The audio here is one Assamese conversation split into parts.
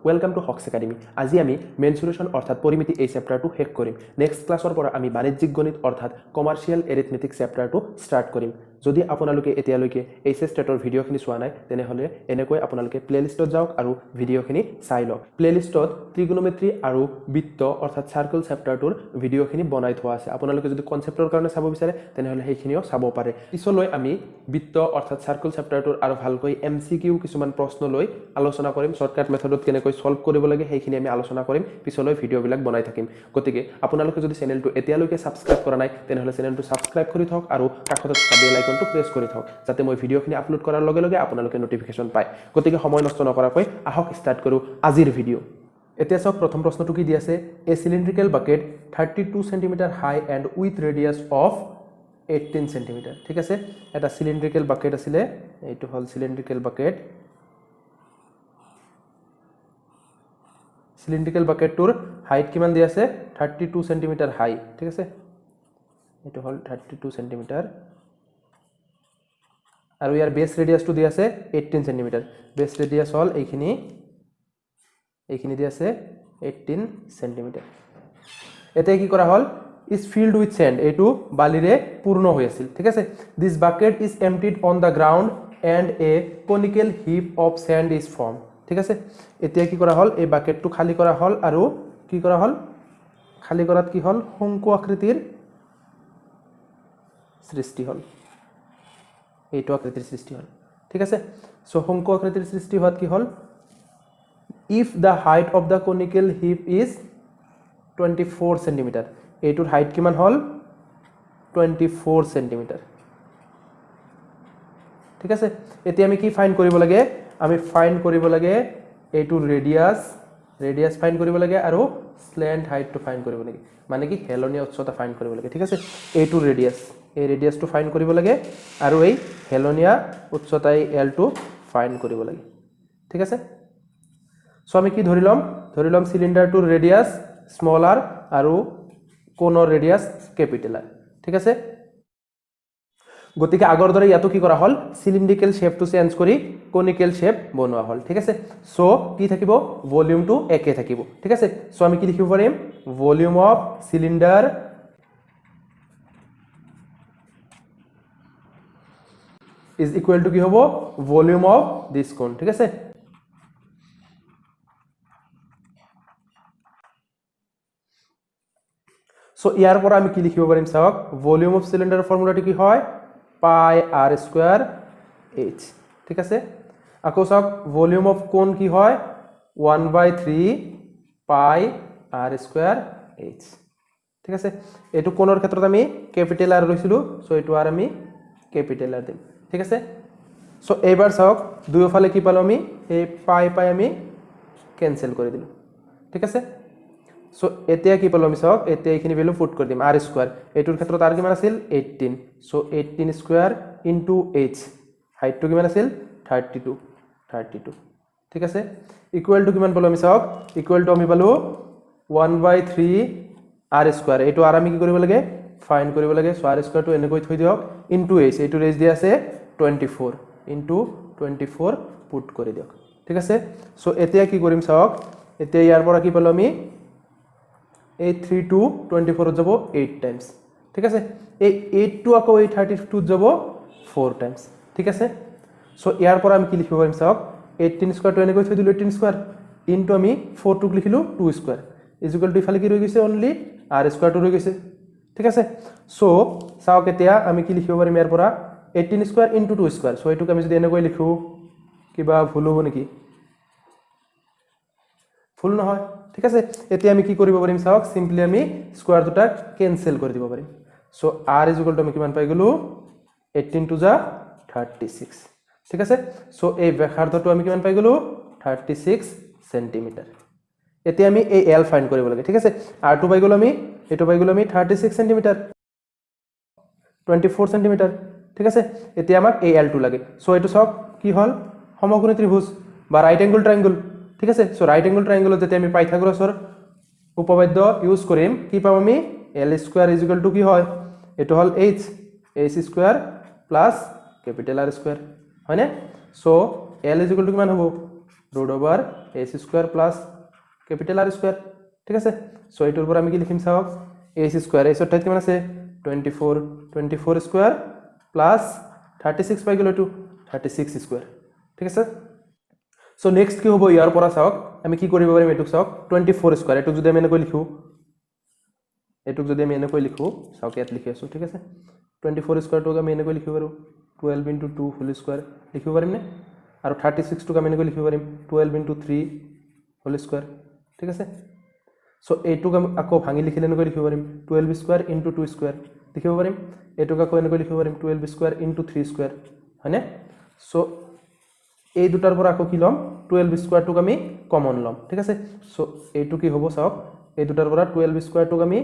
Welcome to Hawks academy. আজি আমি মেনসুৰেশন অৰ্থাৎ পৰিমিতি এই চ্যাপ্টাৰটো শেষ কৰিম। নেক্সট ক্লাছৰ পৰা আমি বাণিজ্যিক গণিত অৰ্থাৎ কমাৰ্শিয়াল এৰিথমেটিক চ্যাপ্টাৰটো ষ্টাৰ্ট কৰিম। যদি আপোনালোকে এতিয়ালৈকে এইচএছ টেটৰ ভিডিঅ'খিনি চোৱা নাই তেনেহ'লে এনেকৈ আপোনালোকে প্লেলিষ্টত যাওক আৰু ভিডিঅ'খিনি চাই লওক। প্লেলিষ্টত ত্ৰিগোনোমেট্ৰি আৰু বৃত্ত অৰ্থাৎ সাৰ্কেল চ্যাপ্টাৰটোৰ ভিডিঅ'খিনি বনাই থোৱা আছে। আপোনালোকে যদি কনচেপ্টৰ কাৰণে চাব বিচাৰে তেনেহ'লে সেইখিনিও চাব পাৰে। পিছলৈ আমি বৃত্ত অৰ্থাৎ সাৰ্কেল চ্যাপ্টাৰটোৰ আৰু ভালকৈ এমসিকিউ কিছুমান প্ৰশ্ন লৈ আলোচনা কৰিম। শৰ্টকাট মেথডত কেনেকৈ সলভ কৰিব লাগে সেইখিনি আমি আলোচনা কৰিম। পিছলৈ ভিডিঅ'বিলাক বনাই থাকিম। গতিকে আপোনালোকে যদি চেনেলটো এতিয়ালৈকে সাবস্ক্ৰাইব কৰা নাই তেনেহ'লে চেনেলটো সাবস্ক্ৰাইব কৰি থওক আৰু কাষতে থকা বেল আইকনটো প্ৰেছ কৰি থওক যাতে মই ভিডিঅ'খিনি আপলোড কৰাৰ লগে লগে আপোনালোকে নটিফিকেশ্যন পায়। গতিকে সময় নষ্ট নকৰাকৈ আহক ষ্টাৰ্ট কৰোঁ আজিৰ ভিডিঅ'। এতিয়া চাওক প্ৰথম প্ৰশ্নটো কি দি আছে, a cylindrical bucket 32 centimetre high and with radius of 18 centimetre. ঠিক আছে, এটা চিলিণ্ড্ৰিকেল বাকেট আছিলে, এইটো হ'ল চিলিণ্ড্ৰিকেল বাকেট। সিলিন্ড্ৰিক্যাল বাকেটটোৰ হাইট কিমান দি আছে 32 সেন্টিমিটাৰ হাই। ঠিক আছে, এইটো হ'ল 32 সেন্টিমিটাৰ আৰু ইয়াৰ বেস ৰেডিয়াসটো দি আছে 18 সেন্টিমিটাৰ। বেস ৰেডিয়াস হ'ল এইখিনি দি আছে 18 সেন্টিমিটাৰ। এতিয়া কি কৰা হ'ল, is filled with sand, এইটো বালিৰে পূৰ্ণ হৈ আছিল। ঠিক আছে, this bucket is emptied on the ground and a conical heap of sand is formed। ঠিক আছে, এতিয়া কি কৰা হ'ল, এই বাকেটটো খালি কৰা হ'ল আৰু কি কৰা হ'ল, খালি কৰাত কি হ'ল, শংকু আকৃতিৰ সৃষ্টি হ'ল, এইটো আকৃতিৰ সৃষ্টি হ'ল। ঠিক আছে, সো শংকু আকৃতিৰ সৃষ্টি হোৱাত কি হ'ল, if the height of the conical heap is 24 centimetre, এইটোৰ হাইট কিমান হ'ল 24 সেন্টিমিটাৰ। ঠিক আছে, এতিয়া আমি কি ফাইন্ড কৰিব লাগে, আমি ফাইন্ড কৰিব লাগে এইটো ৰেডিয়াস ফাইন্ড কৰিব লাগে আৰু স্লেন্ট হাইটটো ফাইন্ড কৰিব লাগে, মানে কি হেলনীয়া উচ্চতা ফাইন্ড কৰিব লাগে। ঠিক আছে, এইটো ৰেডিয়াস, এই ৰেডিয়াসটো ফাইন্ড কৰিব লাগে আৰু এই হেলনীয়া উচ্চতা এই এলটো ফাইন্ড কৰিব লাগে। ঠিক আছে, সো আমি কি ধৰি ল'ম সিলিন্ডাৰটোৰ ৰেডিয়াস স্মল আৰ আৰু কোণৰ ৰেডিয়াস কেপিটেল আৰ। ঠিক আছে, গতিকে আগৰ দৰে ইয়াতো কি কৰা হ'ল, সিলিন্ড্ৰিকেল শেপটো চেঞ্জ কৰি কনিকেল শেপ বনোৱা হ'ল। ঠিক আছে, সো কি থাকিব, ভলিউমটো একে থাকিব। ঠিক আছে, সো আমি কি লিখিব পাৰিম, volume of cylinder is equal to কি হ'ব, ভলিউম অফ দিস কোণ। ঠিক আছে, সো ইয়াৰ পৰা আমি কি লিখিব পাৰিম চাওক, ভলিউম অফ সিলিন্ডাৰৰ ফৰ্মুলাটো কি হয়, পাই আৰ স্কোয়াৰ এইচ। ঠিক আছে, আকৌ চাওক ভলিউম অফ কোণ কি হয় 1/3 পাই আৰ স্কোয়াৰ এইচ। ঠিক আছে, এইটো কোণৰ ক্ষেত্ৰত আমি কেপিটেল আৰ লৈছিলো, সো এইটো আৰ আমি কেপিটেল আৰ দিম। ঠিক আছে, সো এইবাৰ চাওক দুয়োফালে কি পালো, আমি এই পাই আমি কেনসেল কৰি দিলো। ঠিক আছে, সো এতিয়া কি পালো আমি চাওক, এতিয়া এইখিনি ভ্যালু পুট কৰি দিম, আৰ স্কোয়াৰ, এইটোৰ ক্ষেত্ৰত আৰ কিমান আছিল 18, সো 18 স্কোয়াৰ ইনটু এইচ, হাইটটো কিমান আছিল 32। ঠিক আছে, ইকুৱেল টু কিমান পালো আমি চাওক, ইকুৱেল টু আমি পালো 1/3 আৰ স্কোয়াৰ, এইটো আৰ আমি কি কৰিব লাগে, ফাইন্ড কৰিব লাগে। সো আৰ স্কোয়াৰটো এনেকৈ থৈ দিয়ক, ইনটু এইচ, এইটো ৰেজ দি আছে 24 ইনটু 24 পুট কৰি দিয়ক। ঠিক আছে, সো এতিয়া কি কৰিম চাওক, এতিয়া ইয়াৰ পৰা কি পালো আমি, এই 3 টু 24 যাব 8 টাইমস। ঠিক আছে, এই 8 টু আকৌ এই 32 যাব 4 টাইমস। ঠিক আছে, সো ইয়াৰ পৰা আমি কি লিখিব পাৰিম চাওক, 18 স্কোয়াৰটো এনেকৈ থৈ দিলো 18 স্কোয়াৰ ইনটু আমি 4 টুক লিখিলো 2 স্কোয়াৰ ইকুৱেল টু ইফালে কি ৰৈ গৈছে, অনলি আৰ স্কোয়াৰটো ৰৈ গৈছে। ঠিক আছে, সো চাওক এতিয়া আমি কি লিখিব পাৰিম ইয়াৰ পৰা, 18 স্কোয়াৰ ইনটু 2 স্কোয়াৰ, সো এইটোক আমি যদি এনেকৈ লিখো কিবা ভুল হ'ব নেকি, ভুল নহয়। ঠিক আছে, এতিয়া আমি কি কৰিব পাৰিম চাওক, সিম্পলি আমি স্কোয়াৰ দুটা কেনসেল কৰি দিব পাৰিম। সো আৰ ইকুৱেল টু আমি কিমান পাই গলো, 18 টু যা 36। ঠিক আছে, সো এই ব্যাসাৰ্ধটো আমি কিমান পাই গলো 36 সেন্টিমিটাৰ। এতিয়া আমি এই এল ফাইন্ড কৰিব লাগে। ঠিক আছে, আৰটো পাই গলো আমি, এইটো পাই গলো আমি 36 সেন্টিমিটাৰ 24 সেন্টিমিটাৰ। ঠিক আছে, এতিয়া আমাক এই এলটো লাগে। সো এইটো চাওক কি হল, সমকোণী ত্ৰিভুজ বা ৰাইট এংগল ট্ৰায়াঙ্গল। ঠিক আছে, সো ৰাইট এংগল ট্ৰায়াঙ্গলত যেতিয়া আমি পাইথাগোৰাসৰ উপপাদ্য ইউজ কৰিম কি পাম আমি, L square is equal to কি হয়, এইটো হল H square plus capital R square, হয়নে। So L is equal to কিমান হ'ব root over H square plus capital R square ঠিক আছে সো এইটোৰ পৰা আমি কি লিখিম চাওক এচ স্কুৱাৰ এচৰ ঠাইত কিমান আছে 24 স্কুৱাৰ প্লাছ 36 পাই গ'ল এইটো 36 স্কুৱাৰ ঠিক আছে সো নেক্সট কি হ'ব ইয়াৰ পৰা চাওক আমি কি কৰিব পাৰিম এটুক চাওক 24 স্কুৱাৰ এটুক যদি আমি এনেকৈ লিখো চাওক ইয়াত লিখি আছো ঠিক আছে 24 স্কুৱাৰটোক আমি এনেকৈ লিখিব পাৰো 12 * 2 হোল স্কুৱাৰ লিখিব পাৰিম নে আৰু 36 টোক আমি এনেকৈ লিখিব পাৰিম 12 * 3 হোল স্কুৱাৰ ঠিক আছে সো এইটোক আমি আকৌ ভাঙি লিখিলে এনেকৈ লিখিব পাৰিম 12 স্কুৱাৰ * 2 স্কুৱাৰ লিখিব পাৰিম এইটোক আকৌ এনেকৈ লিখিব পাৰিম 12 স্কুৱাৰ * 3 স্কুৱাৰ হয়নে সো এই দুটাৰ পৰা আকৌ কি লম 12 স্কুৱাৰটোক আমি কমন লম ঠিক আছে সো এইটো কি হ'ব চাওক এই দুটাৰ পৰা 12 স্কুৱাৰটোক আমি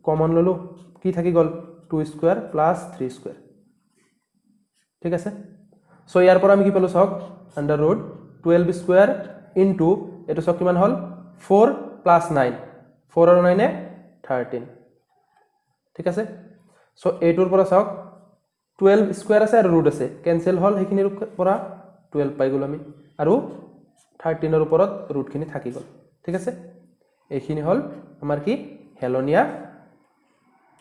কমন ললো কি থাকি গল 2 স্কুৱাৰ প্লাস 3 স্কুৱাৰ ঠিক আছে সো ইয়াৰ পৰা আমি কি পালো চাওক আন্ডাৰ ৰুট 12 স্কুৱাৰ ইনটু এটো সব কিমান হল 4 প্লাস 9 4 আৰু 9 এ 13 ঠিক আছে সো এইটোৰ পৰা চাওক 12 স্কুৱাৰ আছে আৰু ৰুট আছে কেনসেল হল হেখিনিৰ পৰা 12 পাই গল আমি আৰু 13 এৰ উপৰত ৰুট খিনি থাকি গল ঠিক আছে এইখিনি হল আমাৰ কি হেলনিয়া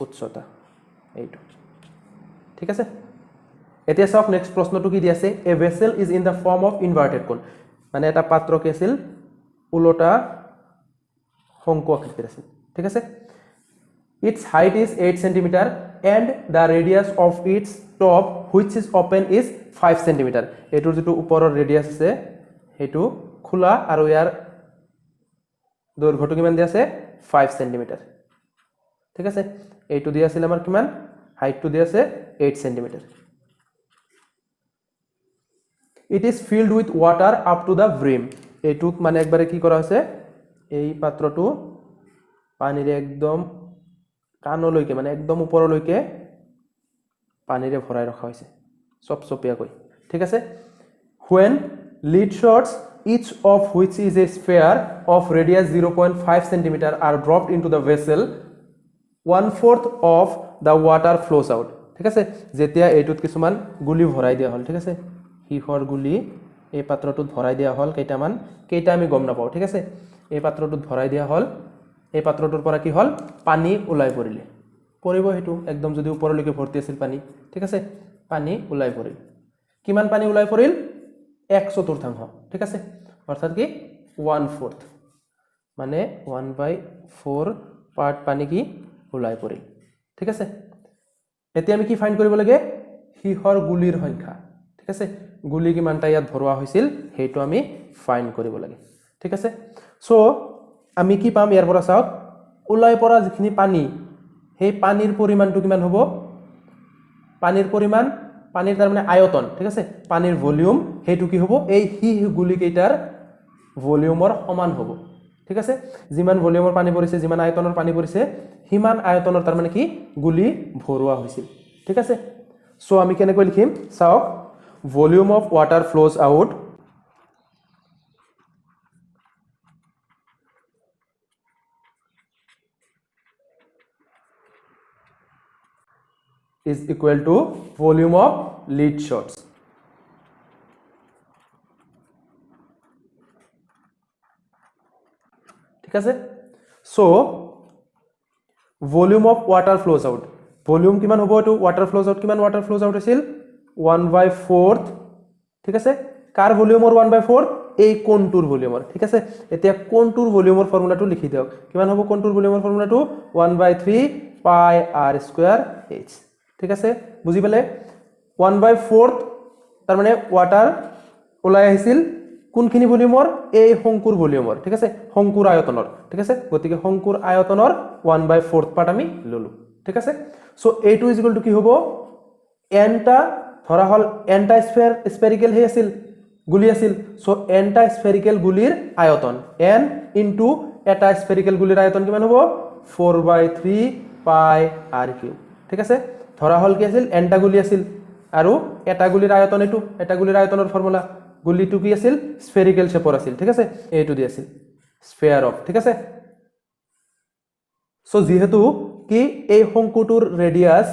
উচ্চতা এইটো ঠিক আছে এতিয়া চাওক নেক্সট প্ৰশ্নটো কি দি আছে a vessel is in the form of inverted cone মানে এটা পাত্ৰ কি আছিল উলটা শংকু আকৃতিৰ আছিল ঠিক আছে its height is 8 cm and the radius of its top which is open is 5 cm এটোৰ যেটো ওপৰৰ ৰেডিয়াস আছে হেতু খোলা আৰু ইয়াৰ দৈৰ্ঘ্যটো কিমান দি আছে 5 cm ঠিক আছে এইটো দি আছিল আমাৰ কিমান হাইটটো দি আছে 8 cm it is filled with water up to the brim এইটুক মানে একবারে কি করা আছে এই পাত্রটো পানিৰে একদম কানলৈকে মানে একদম ওপৰলৈকে পানিৰে ভৰাই ৰখা হৈছে চপচপিয়াকৈ ঠিক আছে when lead shots each of which is a sphere of radius 0.5 cm are dropped into the vessel 1/4 of the water flows out ঠিক আছে যেতিয়া এইটোত কিছুমান গুলি ভৰাই দিয়া হল ঠিক আছে হিহৰ গুলি এই পাত্ৰটোত ভৰাই দিয়া হল কেইটা আমি গম নাপাও ঠিক আছে এই পাত্ৰটোত ভৰাই দিয়া হল এই পাত্ৰটোৰ পৰা কি হল পানী ওলাই পৰিব হেতু একদম যদি ওপৰলৈকে ভৰ্তি আছিল পানী ঠিক আছে পানী ওলাই পৰিল কিমান পানী ওলাই পৰিল 1/4 ঠিক আছে অৰ্থাৎ কি 1/4 মানে 1/4 পাৰ্ট পানী কি ওলাই পৰিল ঠিক আছে এতিয়া আমি কি ফাইন্ড কৰিব লাগে হিহৰ গুলিৰ সংখ্যা ঠিক আছে গুলি কিমানটা ইয়াত ভৰোৱা হৈছিল হেতু আমি ফাইন্ড কৰিব লাগে ঠিক আছে সো আমি কি পাম ইয়াৰ পৰা চাওক ওলাই পৰা যিখিনি পানী সেই পানীৰ পৰিমাণটো কিমান হ'ব পানীৰ পৰিমাণ পানীৰ তাৰ মানে আয়তন ঠিক আছে পানীৰ ভলিউম হেতু কি হ'ব এই হি গুলি কেইটাৰ ভলিউমৰ সমান হ'ব ঠিক আছে যিমান ভলিউমৰ পানী পৰিছে যিমান আয়তনৰ পানী পৰিছে হিমান আয়তনৰ তাৰ মানে কি গুলি ভৰোৱা হৈছিল ঠিক আছে সো আমি কেনেকৈ লিখিম চাওক volume of water flows out is equal to volume of lead shots ঠিক আছে so volume of water flows out volume কিমান হ'ব এটো water flows out কিমান water flows out আছিল 1/4 ঠিক আছে কাৰ ভলিউমৰ 1/4 এই কোনটোৰ ভলিউমৰ ঠিক আছে এতিয়া কোনটোৰ ভলিউমৰ ফৰ্মুলাটো লিখি দিওক কিমান হ'ব কোনটোৰ ভলিউমৰ ফৰ্মুলাটো 1/3 পাই r স্কয়াৰ h ঠিক আছে বুজি পালে 1/4 তাৰ মানে ওয়াটাৰ ওলাই আহিছিল কোনখিনি ভলিউমৰ এই শংকুৰ ভলিউমৰ ঠিক আছে শংকুৰ আয়তনৰ ঠিক আছে গতিকে শংকুৰ আয়তনৰ 1/4 পাৰ্ট আমি ললো ঠিক আছে সো a2 = কি হ'ব এনটা ধৰা হল এনটা স্ফেৰিকেল হে আছিল গুলি আছিল সো এনটা স্ফেৰিকেল গুলিৰ আয়তন n ইনটু এটা স্ফেৰিকেল গুলিৰ আয়তন কিমান হ'ব 4/3 পাই r কিউব ঠিক আছে ধৰা হল কি আছিল এনটা গুলি আছিল আৰু এটা গুলিৰ আয়তন এটো এটা গুলিৰ আয়তনৰ ফৰ্মুলা গুলিটো কি আছিল স্ফেৰিকেল শেপৰ আছিল ঠিক আছে এইটো দি আছিল স্ফেয়াৰ অফ ঠিক আছে সো যেহেতু কি এই শংকুটোৰ ৰেডিয়াস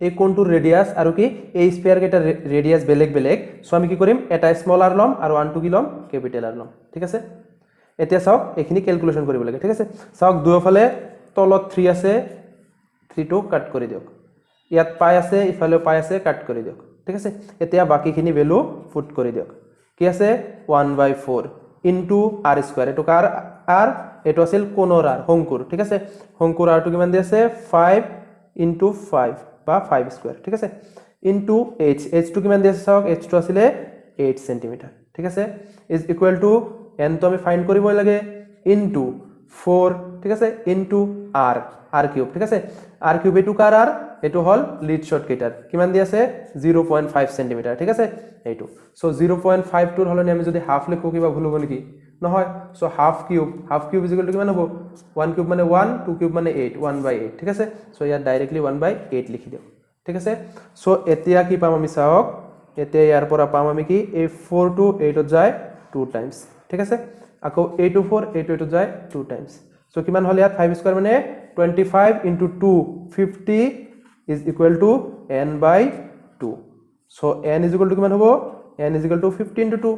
এই কোণটোৰ ৰেডিয়াস আৰু কি এই স্ফিয়াৰ কেইটা ৰেডিয়াস বেলেগ বেলেগ সো আমি কি কৰিম এটা স্মল r লম আৰু আনটো কি লম ক্যাপিটেল r লম ঠিক আছে এতিয়া চাওক এখিনি ক্যালকুলেশন কৰিব লাগে ঠিক আছে চাওক দুয়োফালে তলত 3 আছে 3 টো কাট কৰি দিয়ক ইয়াত পাই আছে ইফালে পাই আছে কাট কৰি দিয়ক ঠিক আছে এতিয়া বাকিখিনি ভ্যালু পুট কৰি দিয়ক কি আছে 1/4 ইনটু r স্কয়াৰ এটো কাৰ r এটো আছিল কোণৰ r হংকুৰ ঠিক আছে হংকুৰ r টো কিমান দি আছে 5 ইনটু 5 বা 5 স্কয়ার ঠিক আছে ইনটু h টো কিমান দি আছে চাওক h টো আছিল 8 সেমি ঠিক আছে ইজ ইকুয়াল টু n তো আমি ফাইন্ড কৰিবই লাগে ইনটু 4 ঠিক আছে ইনটু r কিউব ঠিক আছে r কিউব এটো কার r এটো হল লিড শর্ট কেটার কিমান দি আছে 0.5 সেমি ঠিক আছে এইটো সো 0.5 টুৰ হলনি আমি যদি হাফ লিখো কিবা ভুল হ'ব নেকি নহয় so half cube is equal to কিমান হ'ব 1 কিউব মানে 1 2 কিউব মানে 8 1/8 ঠিক আছে সো ইয়াত ডাইৰেক্টলি 1/8 লিখি দিও ঠিক আছে সো এতিয়া কি পাম আমি চাওক এতিয়া ইয়াৰ পৰা পাম আমি কি এই 4 টু 8 ত যায় 2 টাইমস ঠিক আছে আকৌ 8 টু 4 8 টু যায় 2 টাইমস সো কিমান হল ইয়াত 5 স্কয়ার মানে 25 into 2 50 is equal to n by 2 so n is equal to কিমান হ'ব n is equal to 50 into 2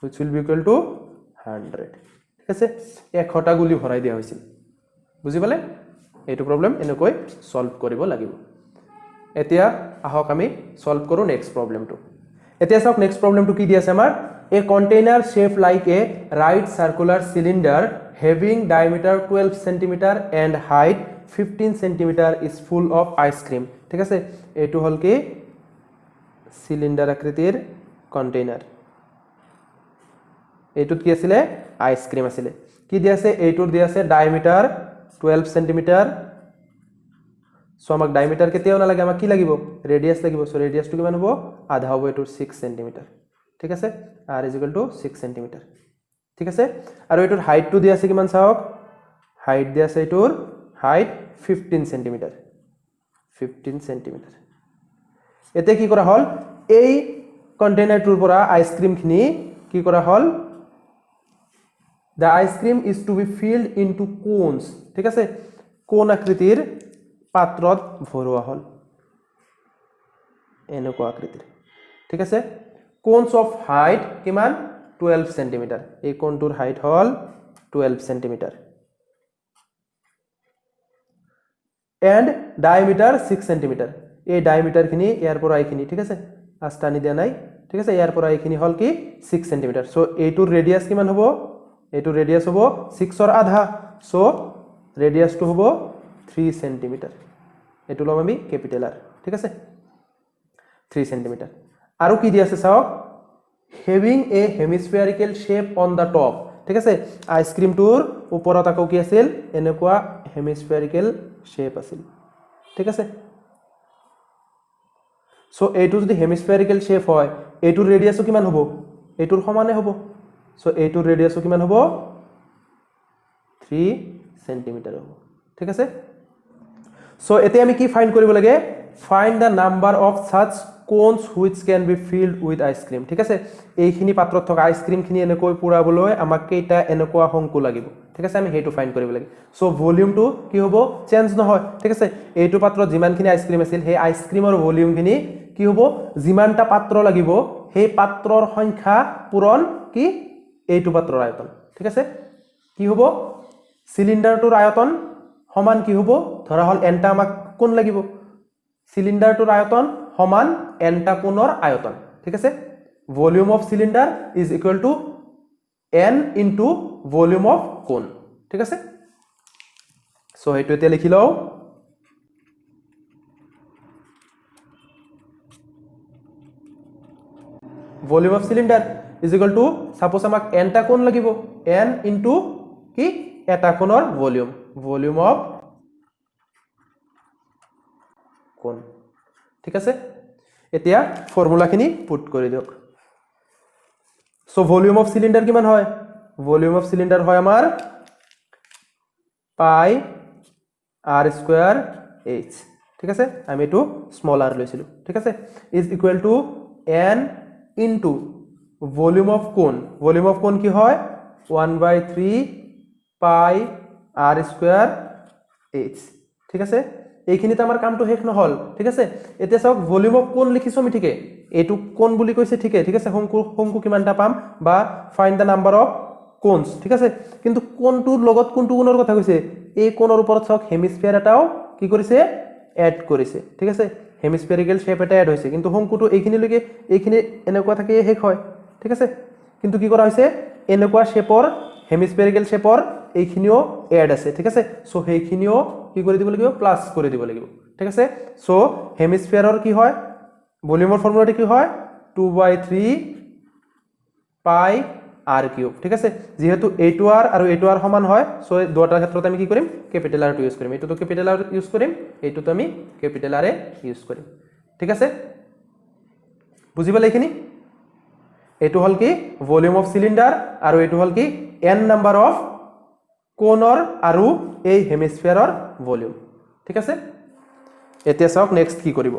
which will be equal to 100 ঠিক আছে এশটা গুলি ভৰাই দিয়া হৈছিল বুজি পালে এইটো প্ৰবলেম এনেকৈ সলভ কৰিব লাগিব এতিয়া আহক আমি সলভ কৰো নেক্সট প্ৰবলেমটো এতিয়া চাওক নেক্সট প্ৰবলেমটো কি দি আছে আমাৰ a container shaped like a right circular cylinder having diameter 12 cm and height 15 cm is full of ice cream ঠিক আছে এটো হল কি সিলিন্ডার আকৃতির কন্টেইনার এটুত কি আছিল আইসক্রিম আছিল কি দি আছে এটুৰ দি আছে ডায়ামিটাৰ 12 cm সো আমাক ডায়ামিটাৰ কেতিয়াও না লাগে আমাক কি লাগিব ৰেডিয়াস লাগিব সো ৰেডিয়াসটো কিমান হ'ব আধা হ'ব এটুৰ 6 cm ঠিক আছে r = 6 cm ঠিক আছে আৰু এটুৰ হাইটটো দি আছে কিমান চাওক হাইট দি আছে এটুৰ হাইট 15 cm 15 cm এতে কি কৰা হল এই কন্টেইনাৰটোৰ পৰা আইসক্ৰিম খিনি কি কৰা হল the ice cream is to be filled into cones ঠিক আছে কোণ আকৃতিৰ পাত্ৰত ভৰোৱা হল এনেকুৱা আকৃতিৰ ঠিক আছে cones of height কিমান 12 cm এই কোণটোৰ height hall 12 cm and diameter 6 cm এই ডায়ামিটাৰ খিনি ইয়াৰ পৰা এইখিনি ঠিক আছে আস্তানি দিয়া নাই ঠিক আছে ইয়াৰ পৰা এইখিনি হল কি 6 cm সো এইটোৰ ৰেডিয়াস কিমান হ'ব এইটোৰ ৰেডিয়াস হ'ব 6 ৰ আধা সো ৰেডিয়াসটো হ'ব 3 cm এটো লম আমি ক্যাপিটেল r ঠিক আছে 3 cm আৰু কি দি আছে চাওক having a hemispherical shape on the top ঠিক আছে আইসক্ৰিমটোৰ ওপৰত আকৌ কি আছিল এনেকুৱা হেমিস্ফেৰিকেল শেপ আছিল ঠিক আছে সো এইটো যদি হেমিস্ফেৰিকেল শেপ হয় এইটোৰ ৰেডিয়াসও কিমান হ'ব এইটোৰ সমানে হ'ব সো এইটোৰ ৰেডিয়াসও কিমান হ'ব 3 cm হ'ব ঠিক আছে সো এতে আমি কি ফাইন্ড কৰিব লাগে find the number of such cones which can be filled with ice cream ঠিক আছে এইখিনি পাত্ৰত থকা আইসক্ৰিম খিনি এনেকৈ পুৰাবলৈ আমাক কেইটা এনেকুৱা হংকু লাগিব ঠিক আছে আমি হেতু ফাইন্ড কৰিব লাগে সো ভলিউমটো কি হ'ব চেঞ্জ নহয় ঠিক আছে এইটো পাত্ৰত যিমানখিনি আইসক্ৰিম আছিল সেই আইসক্ৰিমৰ ভলিউম খিনি কি হ'ব যিমানটা পাত্ৰ লাগিব সেই পাত্ৰৰ সংখ্যা পূৰণ কি এইটো পাত্ৰৰ আয়তন ঠিক আছে কি হ'ব সিলিন্ডাৰটোৰ আয়তন সমান কি হ'ব ধৰা হল এনটা আমাক কোন লাগিব সিলিন্ডাৰটোৰ আয়তন সমান এনটা কোণৰ আয়তন ঠিক আছে volume of cylinder is equal two n into volume of কোণ ঠিক আছে সো হেতু এতিয়া লিখি লও volume of cylinder is equal two suppose আমাক এনটা কোণ লাগিব n ইনটু কি এটা কোণৰ ভলিউম অফ কোণ ঠিক আছে এতিয়া ফৰ্মুলাখিনি পুট কৰি দিওক সো ভলিউম অফ সিলিন্ডাৰ কিমান হয় ভলিউম অফ সিলিন্ডাৰ হয় আমাৰ পাই r স্কয়ার h ঠিক আছে আমি এটো স্মল r লৈছিলো ঠিক আছে is equal two n into volume of কোণ কি হয় 1/3 পাই r স্কয়ার h ঠিক আছে এইখিনিতে আমাৰ কামটো শেষ নহল ঠিক আছে এতিয়া চাওক ভলিউম অফ কোন লিখিছো আমি ঠিকে এইটো কোন বুলি কৈছে ঠিকে ঠিক আছে শংকু কিমানটা পাম বা find da number of cones ঠিক আছে কিন্তু কোনটোৰ লগত কোনটো কোণৰ কথা কৈছে এই কোণৰ ওপৰত চাওক হেমিস্ফিয়াৰ এটাও কি কৰিছে এড কৰিছে ঠিক আছে হেমিস্ফিয়াৰিকেল শেপ এটা এড হৈছে কিন্তু শংকুটো এইখিনিলৈকে এইখিনি এনেকুৱা থাকে শেষ হয় ঠিক আছে কিন্তু কি কৰা হৈছে এনেকুৱা শেপৰ হেমিস্ফিয়াৰিকেল শেপৰ এইখিনিও এড আছে ঠিক আছে সো সেইখিনিও কি কৰি দিব লাগিব প্লাস কৰি দিব লাগিব ঠিক আছে সো হেমিস্ফিয়াৰৰ কি হয় ভলিউমৰ ফৰ্মুলাটো কি হয় 2/3 পাই r কিউব ঠিক আছে যেহেতু এইটো r আৰু এইটো r সমান হয় সো দুটাৰ ক্ষেত্ৰত আমি কি কৰিম ক্যাপিটাল r ইউজ কৰিম এইটো তো ক্যাপিটাল r ইউজ কৰিম এইটো তো আমি ক্যাপিটাল r ইউজ কৰিম ঠিক আছে বুজি পালে এইখিনি এইটো হল কি ভলিউম অফ সিলিন্ডাৰ আৰু এইটো হল কি n নাম্বাৰ অফ কোণৰ আৰু এই হেমিস্ফিয়াৰৰ ভলিউম ঠিক আছে এতিয়া চাওক নেক্সট কি কৰিব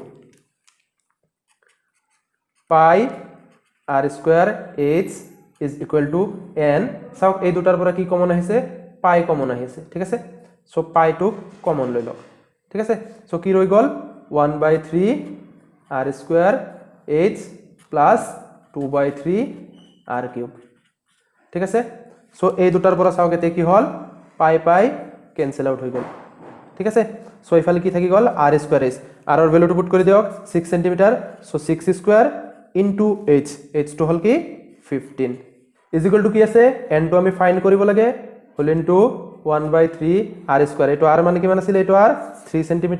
পাই r square h is equal to n চাওক এই দুটাৰ পৰা কি কমন আহিছে পাই কমন আহিছে ঠিক আছে সো পাইটো কমন লৈ লওক ঠিক আছে সো কি ৰৈ গল 1/3 r square h plus 2/3 r cube ঠিক আছে সো এই দুটাৰ পৰা চাওক এতে কি হল পাই পাই ক্যান্সেল আউট হৈ গল ঠিক আছে সো ইফালে কি থাকি গল r স্কয়াৰ h r এৰ ভ্যালুটো পুট কৰি দিয়ক 6 semi so 6 square into h h to হল কি 15 is equal to কি আছে n to আমি ফাইন্ড কৰিব লাগে হল ইনটু 1/3 r স্কয়াৰ এটো r মানে কিমান আছিল এটো r 3 semi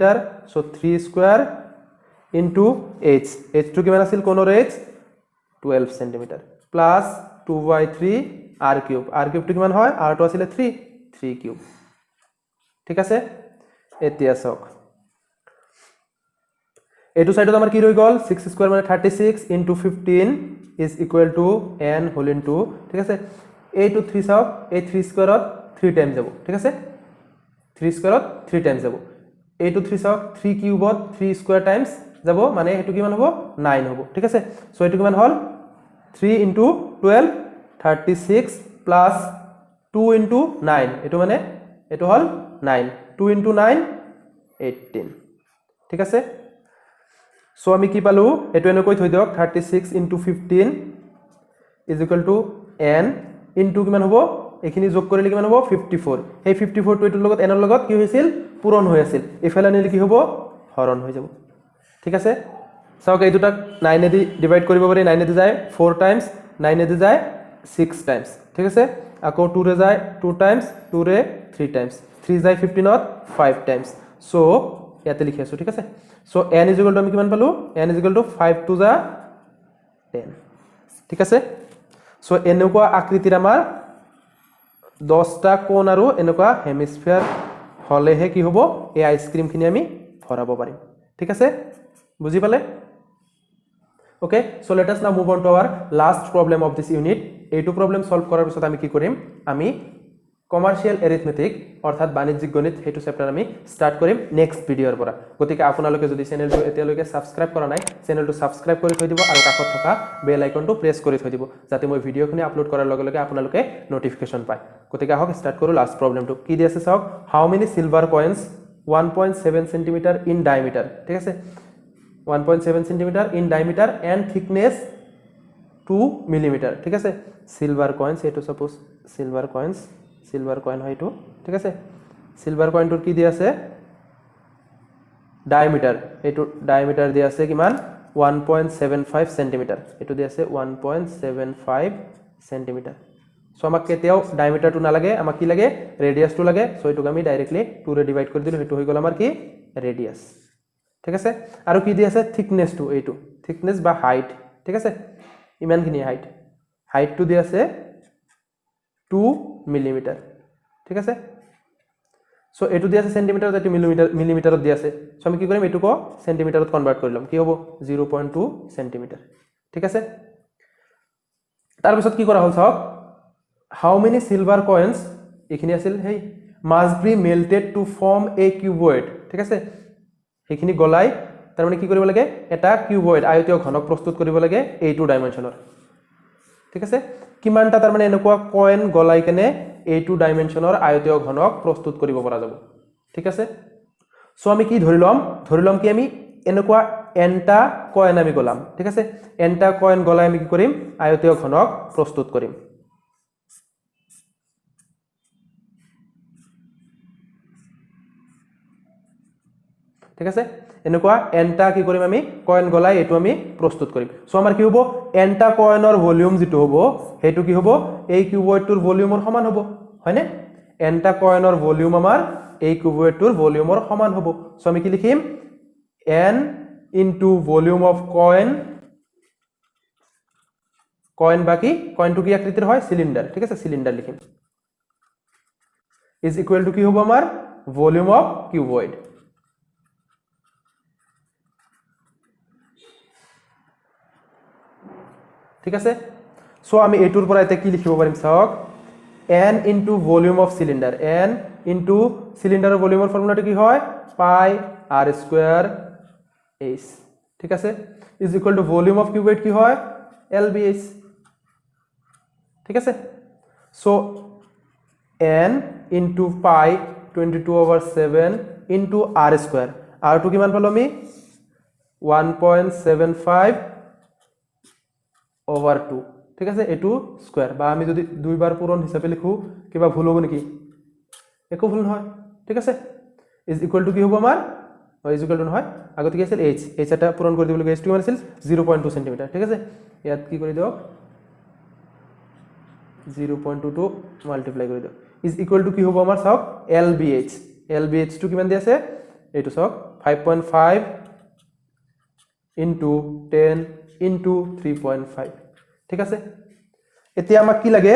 so 3 square into h h to কিমান আছিল কোনৰ h 12 semi plus 2/3 r cube to কিমান হয় r to আছিল 3 কিউব ঠিক আছে এতিয়া চাওক এইটো সাইডত আমাৰ কি ৰৈ গল 6 স্কয়াৰ মানে 36 into 15 is equal to n whole into ঠিক আছে এইটো 3 চাওক এই 3 স্কয়াৰত 3 টাইমস যাব ঠিক আছে 3 স্কয়াৰত 3 টাইমস যাব এইটো 3 চাওক 3 কিউবত 3 স্কয়াৰ টাইমস যাব মানে এটো কিমান হ'ব 9 হ'ব ঠিক আছে সো এটো কিমান হল 3 into 12 36 plus 2 into 9 এটো মানে এটো হল 9 2 into 9 18 ঠিক আছে সো আমি কি পালো এটো এনেকৈ থৈ দিয়ক 36 into 15 is equal to n into কিমান হ'ব এখিনি যোগ কৰিলে কিমান হ'ব 54 এই 54 টো এটোৰ লগত n ৰ লগত কি হৈছিল পূৰণ হৈ আছিল এফালে নিলে কি হ'ব হৰণ হৈ যাব ঠিক আছে চাওক এই দুটা 9 এদি ডিভাইড কৰিব পাৰি 9 এদি যায় 4 টাইমস 9 এদি যায় 6 টাইমস ঠিক আছে আকৌ 2 ৰে যায় 2 টাইমস 2 ৰে 3 টাইমস 3 যায় 15 ত 5 টাইমস সো ইয়াতে লিখি আছো ঠিক আছে so n is equal to আমি কিমান পালো n is equal to 5 to the 10 ঠিক আছে সো এনেকুৱা আকৃতিৰ আমাৰ 10টা কোণ আৰু এনেকুৱা হেমিস্ফিয়াৰ হলেহে কি হ'ব এই আইসক্ৰিম খিনি আমি ভৰাব পাৰিম ঠিক আছে বুজি পালে okay so let us now move on to our last problem of this unit এইটো problem solve কৰাৰ পিছত আমি কি কৰিম আমি কমাৰ্শিয়াল এৰিথমেটিক অৰ্থাৎ বাণিজ্যিক গণিত হেতু চেপ্টাৰ আমি স্টাৰ্ট কৰিম নেক্সট ভিডিওৰ পৰা গতিকে আপোনালোকে যদি চেনেলটো এতিয়ালৈকে সাবস্ক্ৰাইব কৰা নাই চেনেলটো সাবস্ক্ৰাইব কৰি থৈ দিব আৰু কাষত থকা বেল আইকনটো প্ৰেছ কৰি থৈ দিব যাতে মই ভিডিওখিনি আপলোড কৰাৰ লগে লগে আপোনালোকে নোটিফিকেশন পায় গতিকে আহক স্টাৰ্ট কৰো লাষ্ট প্ৰবলেমটো কি দি আছে চাওক how many silver coins 1.7 centimetre in diameter ঠিক আছে 1.7 centimetre in diameter and thickness 2 millimetre ঠিক আছে সিলভাৰ কয়েন্স এটো সাপোজ সিলভাৰ কয়েন হয় এটো ঠিক আছে সিলভাৰ কয়েনটোৰ কি দি আছে ডায়ামিটাৰ এটো ডায়ামিটাৰ দি আছে কিমান 1.75 সেন্টিমিটাৰ এটো দি আছে 1.75 সেন্টিমিটাৰ সো আমাক কেতিয়াও ডায়ামিটাৰটো নালাগে আমাক কি লাগে ৰেডিয়াসটো লাগে সো এটোক আমি ডাইৰেক্টলি 2 ৰে ডিভাইড কৰি দিলো হেতু হৈ গল আমাৰ কি ৰেডিয়াস ঠিক আছে আৰু কি দি আছে থিকনেসটো এইটো থিকনেস বা হাইট ঠিক আছে ইমানখিনি হাইটটো দি আছে 2 মিলিমিটাৰ ঠিক আছে সো এটো দি আছে সেন্টিমিটাৰ এটো মিলিমিটাৰত দি আছে সো আমি কি কৰিম এটো কো সেন্টিমিটাৰত কনভাৰ্ট কৰিলাম কি হ'ব 0.2 সেন্টিমিটাৰ ঠিক আছে তাৰ পিছত কি কৰা হল চাওক হাউ মেনি সিলভাৰ কয়েন্স এখিনি আছিল they must be melted to form a cuboid ঠিক আছে হেখিনি গলাই তাৰ মানে কি কৰিব লাগে এটা কিউবয়েড আয়তীয় ঘনক প্ৰস্তুত কৰিব লাগে a2 ডাইমেনশনৰ ঠিক আছে কিমানটা তাৰ মানে এনেকুৱা কয়েন গলাই কেনে a2 ডাইমেনশনৰ আয়তীয় ঘনক প্ৰস্তুত কৰিব পৰা যাব ঠিক আছে সো আমি কি ধৰি লম কি আমি এনেকুৱা এনটা কয়েন আমি গলাম ঠিক আছে এনটা কয়েন গলাই আমি কি কৰিম আয়তীয় ঘনক প্ৰস্তুত কৰিম ঠিক আছে এনেকুৱা এনটা কি কৰিম আমি কয়েন গলাই এটো আমি প্ৰস্তুত কৰিম সো আমাৰ কি হ'ব এনটা কয়েনৰ ভলিউম যেটো হ'ব হেতু কি হ'ব এই কিউবয়ডটোৰ ভলিউমৰ সমান হ'ব হয়নে এনটা কয়েনৰ ভলিউম আমাৰ এই কিউবয়ডটোৰ ভলিউমৰ সমান হ'ব সো আমি কি লিখিম n into volume of coin বাকি কয়েনটো কি আকৃতিৰ হয় সিলিন্ডাৰ ঠিক আছে সিলিন্ডাৰ লিখিম is equal to কি হ'ব আমাৰ volume of cuboid ঠিক আছে সো আমি এটোৰ পৰা এটা কি লিখিব পাৰিম চাওক n into volume of cylinder n into cylinderৰ ভলিউমৰ ফৰ্মুলাটো কি হয় pi r square h ঠিক আছে is equal to volume of cuboid কি হয় lbh ঠিক আছে so n into pi 22/7 into r square r টো কিমান পালো আমি 1.75 over 2 ঠিক আছে এটো স্কয়ার বা আমি যদি দুইবার পূরণ হিসাবে লিখো কিবা ভুল হ'ব নেকি একো ভুল নহয় ঠিক আছে is equal to কি হ'ব আমাৰ is equal to নহয় আগতে কি আছিল h এটা পূৰণ কৰি দিব লাগে h টো কিমান আছিল 0.2 cm ঠিক আছে ইয়াত কি কৰি দিওক 0.22 মাল্টিপ্লাই কৰি দিওক is equal to কি হ'ব আমাৰ চাওক lbh টো কিমান দি আছে এইটো চাওক 5.5 into 10 into 3.5 ঠিক আছে এতিয়া আমাক কি লাগে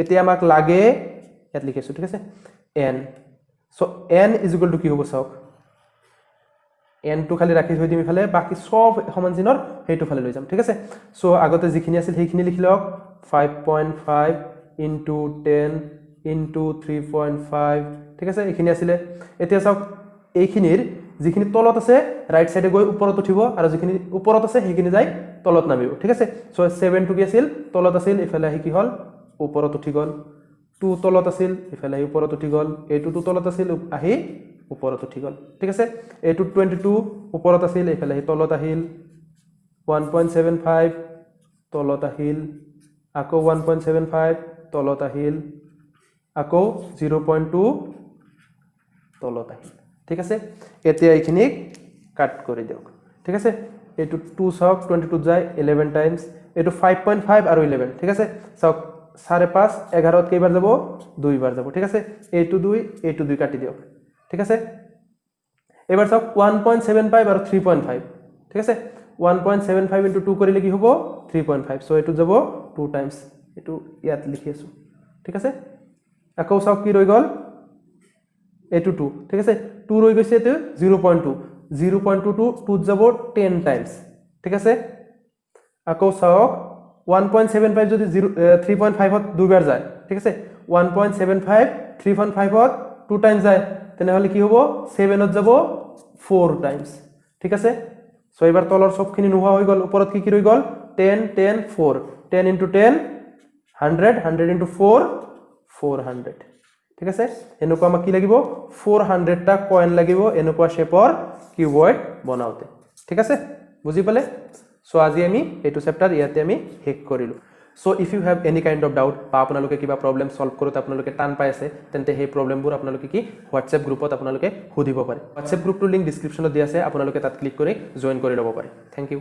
এতিয়া আমাক লাগে ইয়াত লিখিছো ঠিক আছে n so n is equal to কি হ'ব চাওক n টো খালি ৰাখি থৈ দিম ইফালে বাকি সব সমান চিনৰ হেতু ফালে লৈ যাম ঠিক আছে সো আগতে যিখিনি আছিল সেইখিনি লিখি লওক 5.5 into 10 into 3.5 ঠিক আছে এইখিনি আছিল এতিয়া চাওক এইখিনিৰ যিখিনি তলত আছে ৰাইট সাইডে গৈ ওপৰত উঠিব আৰু যিখিনি ওপৰত আছে সেইখিনি যাই তলত নামিব ঠিক আছে সো 7 টো কি আছিল তলত আছিল ইফালে আহি কি হল ওপৰত উঠি গল 2 তলত আছিল ইফালে আহি ওপৰত উঠি গল এইটো তলত আছিল আহি ওপৰত উঠি গল ঠিক আছে এইটো 22 ওপৰত আছিল ইফালে আহি তলত আহিল 1.75 তলত আহিল আকৌ 1.75 তলত আহিল আকৌ 0.2 তলত আহিল ঠিক আছে এতিয়া এইখিনি কাট কৰি দিওক ঠিক আছে এইটো 2 সক 22 যায় 11 টাইমস এইটো 5.5 আৰু 11 ঠিক আছে সক 5.5 11 কেইবাৰ যাব দুইবাৰ যাব ঠিক আছে এইটো 2 কাটি দিওক ঠিক আছে এবাৰ সক 1.75 আৰু 3.5 ঠিক আছে 1.75 into 2 কৰিলে কি হ'ব 3.5 সো এইটো যাব 2 টাইমস এইটো ইয়াত লিখি আছো ঠিক আছে আকৌ সক কি ৰৈ গল এইটো 2 ঠিক আছে 2 ৰৈ গৈছে এটো 0.2 to 2 যাব 10 টাইমস ঠিক আছে আকৌ সক 1.75 যদি 3.5 ত দুইবাৰ যায় ঠিক আছে 1.75 3.5 ত 2 টাইমস যায় তেনে হলে কি হ'ব 7 ত যাব 4 টাইমস ঠিক আছে সো এবাৰ তলৰ সবখিনি নোহোৱা হৈ গল ওপৰত কি ৰৈ গল 10 10 4 10 into 10 100 100 into 4 400 ঠিক আছে এনেকুৱা আমাক কি লাগিব 400 টা কয়েন লাগিব এনেকুৱা শেপৰ কিউবয়ড বনাওতে ঠিক আছে বুজি পালে সো আজি আমি এটো চেপ্টাৰ ইয়াতে আমি হেক কৰিলো so if you have any kind of doubt বা আপোনালোকে কিবা প্ৰবলেম সলভ কৰোতে আপোনালোকে টান পাই আছে তেন্তে সেই প্ৰবলেমবোৰ আপোনালোকে কি WhatsApp গ্ৰুপত আপোনালোকে সুধিব পাৰে WhatsApp গ্ৰুপটোৰ লিংক ডেসক্ৰিপচনত দিয়া আছে আপোনালোকে তাত ক্লিক কৰি জয়েন কৰি ল'ব পাৰে থ্যাংক ইউ